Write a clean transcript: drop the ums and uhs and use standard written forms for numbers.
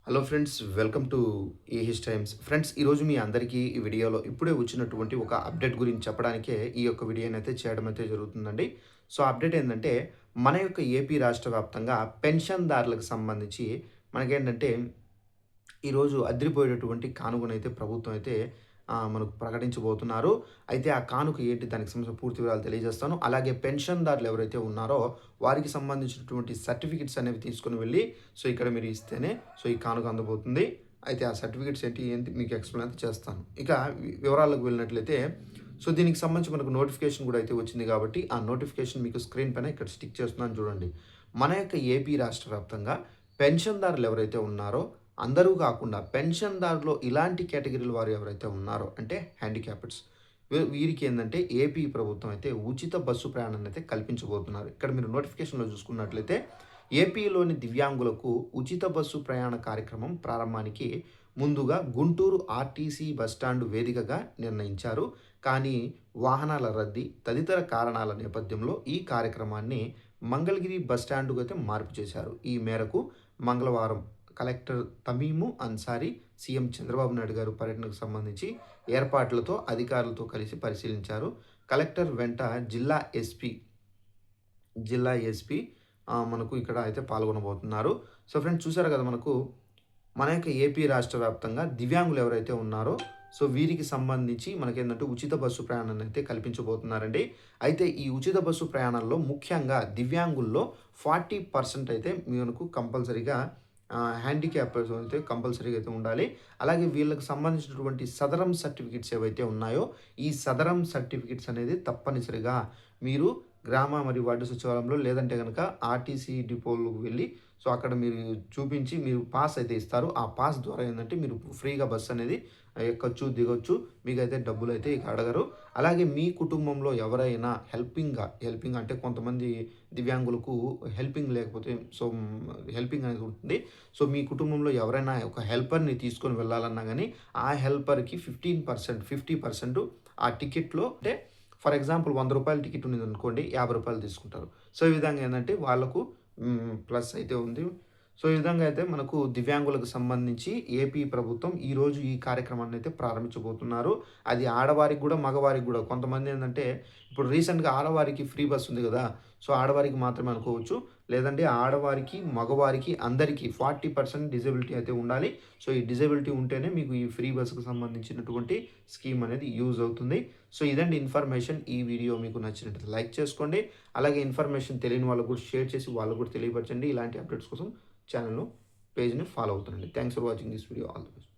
Hello friends, welcome to ఏహిస్ times. Friends, ఈరోజు మీ అందరికీ ఈ వీడియోలో ఇప్పుడే వచ్చినటువంటి ఒక అప్డేట్ గురించి చెప్పడానికే ఈ యొక్క వీడియోనైతే చేయడం అయితే జరుగుతుందండి. సో అప్డేట్ ఏంటంటే, మన యొక్క ఏపీ రాష్ట్ర వ్యాప్తంగా పెన్షన్‌దారులకు సంబంధించి మనకేంటంటే ఈరోజు అదిరిపోయేటటువంటి కానుకనైతే ప్రభుత్వం అయితే మనకు ప్రకటించబోతున్నారు. అయితే ఆ కానుక ఏంటి, దానికి సంబంధించిన పూర్తి వివరాలు తెలియజేస్తాను. అలాగే పెన్షన్‌దారులు ఎవరైతే ఉన్నారో వారికి సంబంధించినటువంటి సర్టిఫికేట్స్ అనేవి తీసుకొని వెళ్ళి ఇక్కడ మీరు ఇస్తేనే ఈ కానుక అందబోతుంది. అయితే ఆ సర్టిఫికేట్స్ ఏంటి మీకు ఎక్స్‌ప్లెయిన్ అయితే చేస్తాను. ఇక వివరాల్లోకి వెళ్ళినట్లయితే దీనికి సంబంధించి మనకు నోటిఫికేషన్ కూడా అయితే వచ్చింది కాబట్టి ఆ నోటిఫికేషన్ మీకు స్క్రీన్ పైన ఇక్కడ స్టిక్ చేస్తున్నాను చూడండి. మన యొక్క ఏపీ రాష్ట్ర వ్యాప్తంగా పెన్షన్‌దారులు ఎవరైతే ఉన్నారో అందరూ కాకుండా పెన్షన్‌దారులో ఇలాంటి కేటగిరీల వారు ఎవరైతే ఉన్నారో అంటే హ్యాండిక్యాప్డ్స్ వీరికి ఏందంటే ఏపీ ప్రభుత్వం అయితే ఉచిత బస్సు ప్రయాణాన్ని అయితే కల్పించబోతున్నారు. ఇక్కడ మీరు నోటిఫికేషన్‌లో చూసుకున్నట్లయితే ఏపీలోని దివ్యాంగులకు ఉచిత బస్సు ప్రయాణ కార్యక్రమం ప్రారంభానికి ముందుగా గుంటూరు ఆర్టీసీ బస్టాండ్ వేదికగా నిర్ణయించారు. కానీ వాహనాల రద్దీ తదితర కారణాల నేపథ్యంలో ఈ కార్యక్రమాన్ని మంగళగిరి బస్టాండ్‌కు అయితే మార్పు చేశారు. ఈ మేరకు మంగళవారం కలెక్టర్ తమీము అన్సారీ సీఎం చంద్రబాబు నాయుడు గారు పర్యటనకు సంబంధించి ఏర్పాట్లతో అధికారులతో కలిసి పరిశీలించారు. కలెక్టర్ వెంట జిల్లా ఎస్పీ మనకు ఇక్కడ అయితే పాల్గొనబోతున్నారు. ఫ్రెండ్స్, చూసారు కదా, మన యొక్క ఏపీ రాష్ట్ర వ్యాప్తంగా దివ్యాంగులు ఎవరైతే ఉన్నారో వీరికి సంబంధించి మనకేంటంటే ఉచిత బస్సు ప్రయాణాన్ని అయితే కల్పించబోతున్నారండి. అయితే ఈ ఉచిత బస్సు ప్రయాణంలో ముఖ్యంగా దివ్యాంగుల్లో 40% అయితే మనకు కంపల్సరీగా హ్యాండిక్యాప్స్ అయితే కంపల్సరీగా అయితే ఉండాలి. అలాగే వీళ్ళకి సంబంధించినటువంటి సదరం సర్టిఫికేట్స్ ఏవైతే ఉన్నాయో ఈ సదరం సర్టిఫికేట్స్ అనేది తప్పనిసరిగా మీరు గ్రామ మరియు వార్డు సచివాలయంలో లేదంటే గనక ఆర్టీసీ డిపోలకు వెళ్ళి అక్కడ మీరు చూపించి మీరు పాస్ అయితే ఇస్తారు. ఆ పాస్ ద్వారా ఏందంటే మీరు ఫ్రీగా బస్ అనేది ఎక్కొచ్చు, దిగొచ్చు. మీకైతే డబ్బులైతే ఇక అడగరు. అలాగే మీ కుటుంబంలో ఎవరైనా హెల్పింగ్ అంటే కొంతమంది దివ్యాంగులకు హెల్పింగ్ లేకపోతే హెల్పింగ్ అనేది ఉంటుంది. మీ కుటుంబంలో ఎవరైనా ఒక హెల్పర్‌ని తీసుకొని వెళ్ళాలన్నా గానీ ఆ హెల్పర్‌కి 50% ఆ టికెట్‌లో అంటే ఫర్ ఎగ్జాంపుల్ రూ. 100 టికెట్ ఉన్నదనుకోండి, రూ. 50 తీసుకుంటారు. ఈ విధంగా ఏందంటే వాళ్ళకు ప్లస్ అయితే ఉంది. ఈ విధంగా అయితే మనకు దివ్యాంగులకు సంబంధించి ఏపీ ప్రభుత్వం ఈరోజు ఈ కార్యక్రమాన్ని అయితే ప్రారంభించబోతున్నారు. అది ఆడవారికి కూడా, మగవారికి కూడా. కొంతమంది ఏందంటే ఇప్పుడు రీసెంట్‌గా ఆడవారికి ఫ్రీ బస్ ఉంది కదా! ఆడవారికి మాత్రమే అనుకోవచ్చు. లేదంటే ఆడవారికి, మగవారికి అందరికీ 40% డిజబిలిటీ అయితే ఉండాలి. ఈ డిజబిలిటీ ఉంటేనే మీకు ఈ ఫ్రీ బస్‌కు సంబంధించినటువంటి స్కీమ్ అనేది యూజ్ అవుతుంది. ఇదండి ఇన్ఫర్మేషన్. ఈ వీడియో మీకు నచ్చినట్లయితే లైక్ చేసుకోండి. అలాగే ఇన్ఫర్మేషన్ తెలియని వాళ్ళకు కూడా షేర్ చేసి వాళ్ళకు కూడా తెలియపరచండి. ఇలాంటి అప్డేట్స్ కోసం ఛానల్‌ను, పేజ్‌ని ఫాలో అవుతుండండి. Thanks for watching this video. All the best.